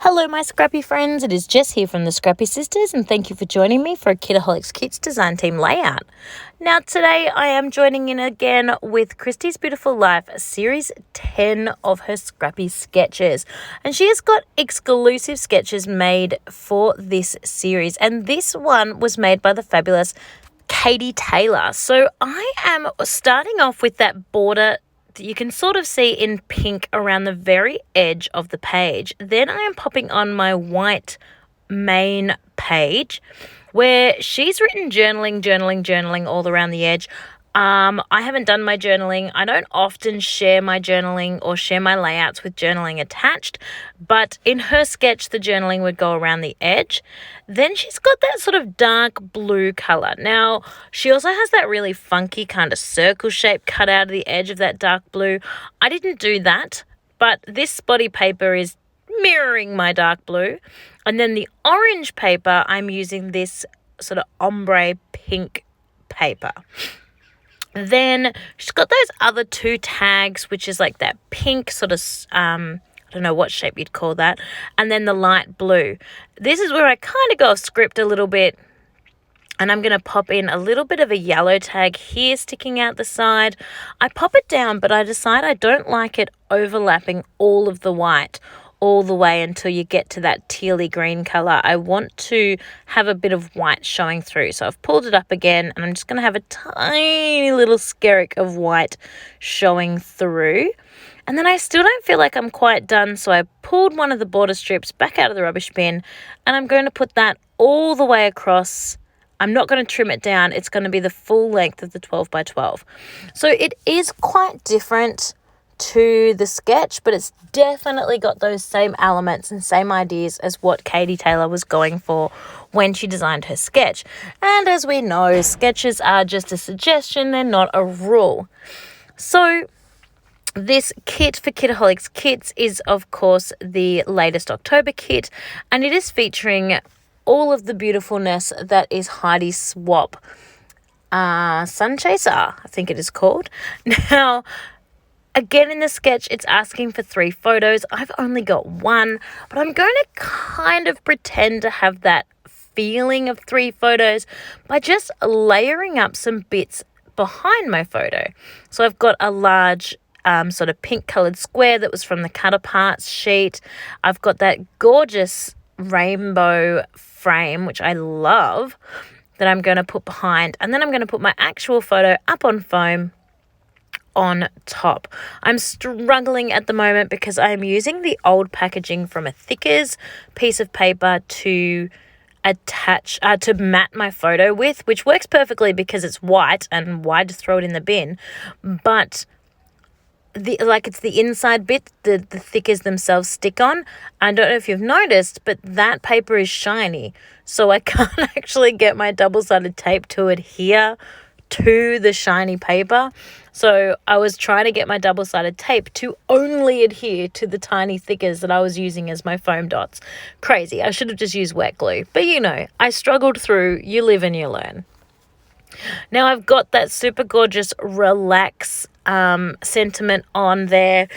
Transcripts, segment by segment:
Hello my Scrappy friends, it is Jess here from the Scrappy Sisters and thank you for joining me for a Kitaholic Kits design team layout. Now today I am joining in again with Christy's Beautiful Life series 10 of her Scrappy sketches, and she has got exclusive sketches made for this series, and this one was made by the fabulous Katie Taylor. So I am starting off with that border you can sort of see in pink around the very edge of the page. Then I am popping on my white main page where she's written journaling all around the edge. I haven't done my journaling. I don't often share my journaling or share my layouts with journaling attached, but in her sketch, the journaling would go around the edge. Then she's got that sort of dark blue color. Now, she also has that really funky kind of circle shape cut out of the edge of that dark blue. I didn't do that, but this spotty paper is mirroring my dark blue. And then the orange paper, I'm using this sort of ombre pink paper. Then she's got those other two tags, which is like that pink sort of, I don't know what shape you'd call that, and then the light blue. This is where I kind of go off script a little bit, and I'm going to pop in a little bit of a yellow tag here sticking out the side. I pop it down, but I decide I don't like it overlapping all of the white all the way until you get to that tealy green color. I want to have a bit of white showing through. So I've pulled it up again and I'm just going to have a tiny little skerrick of white showing through. And then I still don't feel like I'm quite done. So I pulled one of the border strips back out of the rubbish bin and I'm going to put that all the way across. I'm not going to trim it down. It's going to be the full length of the 12 by 12. So it is quite different to the sketch, but it's definitely got those same elements and same ideas as what Katie Taylor was going for when she designed her sketch. And as we know, sketches are just a suggestion, they're not a rule. So this kit for Kitaholic Kits is of course the latest October kit, and it is featuring all of the beautifulness that is Heidi's Swap Sun Chaser, I think it is called. Now, again, in the sketch, it's asking for 3 photos. I've only got 1, but I'm going to kind of pretend to have that feeling of 3 photos by just layering up some bits behind my photo. So I've got a large sort of pink coloured square that was from the cut aparts sheet. I've got that gorgeous rainbow frame, which I love, that I'm going to put behind. And then I'm going to put my actual photo up on foam on top. I'm struggling at the moment because I am using the old packaging from a Thickers piece of paper to attach to mat my photo with, which works perfectly because it's white and why just throw it in the bin. But it's the inside bit the Thickers themselves stick on. I don't know if you've noticed, but that paper is shiny, so I can't actually get my double-sided tape to adhere to the shiny paper. So I was trying to get my double-sided tape to only adhere to the tiny Thickers that I was using as my foam dots. Crazy. I should have just used wet glue. But you know, I struggled through. You live and you learn. Now I've got that super gorgeous relax sentiment on there,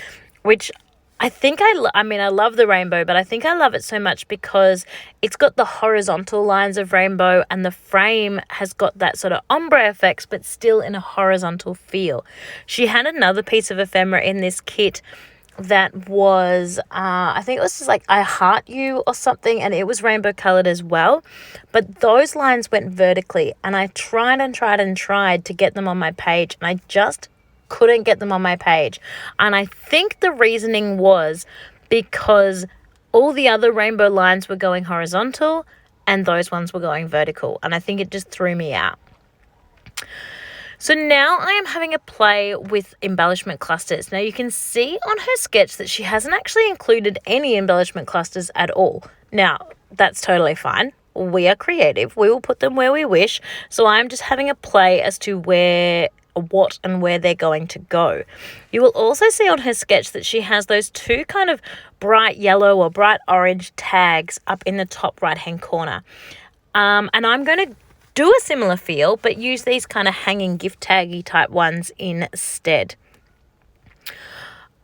which I think I love the rainbow, but I think I love it so much because it's got the horizontal lines of rainbow and the frame has got that sort of ombre effects, but still in a horizontal feel. She had another piece of ephemera in this kit that was, I think it was just like I Heart You or something, and it was rainbow colored as well. But those lines went vertically, and I tried to get them on my page, and I just couldn't get them on my page. And I think the reasoning was because all the other rainbow lines were going horizontal and those ones were going vertical, and I think it just threw me out. So now I am having a play with embellishment clusters. Now you can see on her sketch that she hasn't actually included any embellishment clusters at all. Now that's totally fine. We are creative. We will put them where we wish. So I'm just having a play as to what and where they're going to go. You will also see on her sketch that she has those 2 kind of bright yellow or bright orange tags up in the top right hand corner. And I'm going to do a similar feel but use these kind of hanging gift taggy type ones instead.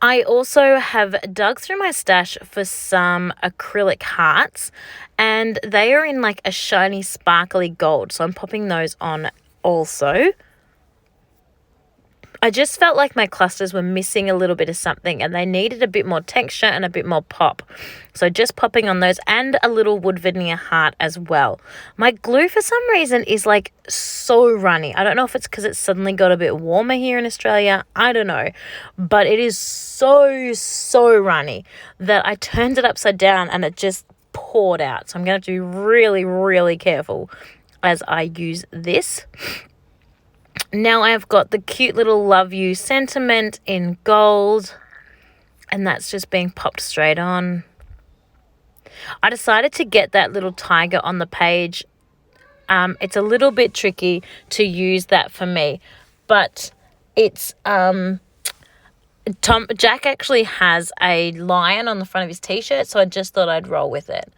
I also have dug through my stash for some acrylic hearts, and they are in like a shiny sparkly gold, so I'm popping those on also. I just felt like my clusters were missing a little bit of something and they needed a bit more texture and a bit more pop. So just popping on those, and a little wood veneer heart as well. My glue for some reason is like so runny. I don't know if it's because it's suddenly got a bit warmer here in Australia. I don't know. But it is so runny that I turned it upside down and it just poured out. So I'm going to have to be really careful as I use this. Now I've got the cute little love you sentiment in gold, and that's just being popped straight on. I decided to get that little tiger on the page. It's a little bit tricky to use that for me, but it's Jack actually has a lion on the front of his t-shirt, so I just thought I'd roll with it.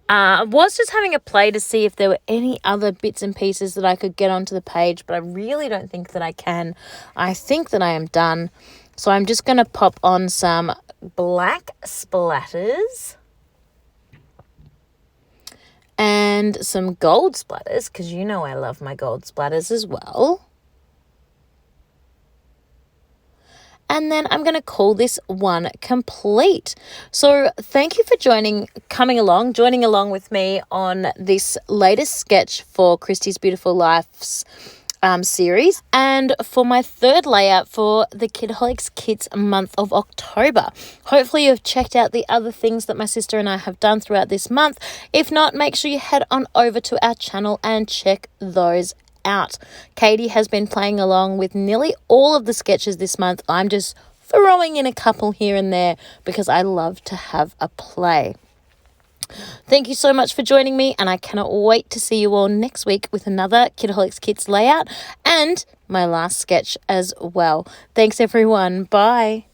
I was just having a play to see if there were any other bits and pieces that I could get onto the page, but I really don't think that I can. I think that I am done. So I'm just going to pop on some black splatters and some gold splatters, because you know I love my gold splatters as well. And then I'm going to call this one complete. So thank you for joining along with me on this latest sketch for Christy's Beautiful Life's series, and for my third layout for the Kitaholic Kits month of October. Hopefully you've checked out the other things that my sister and I have done throughout this month. If not, make sure you head on over to our channel and check those out. Katie has been playing along with nearly all of the sketches this month. I'm just throwing in a couple here and there because I love to have a play. Thank you so much for joining me, and I cannot wait to see you all next week with another Kitaholic Kits layout and my last sketch as well. Thanks everyone. Bye.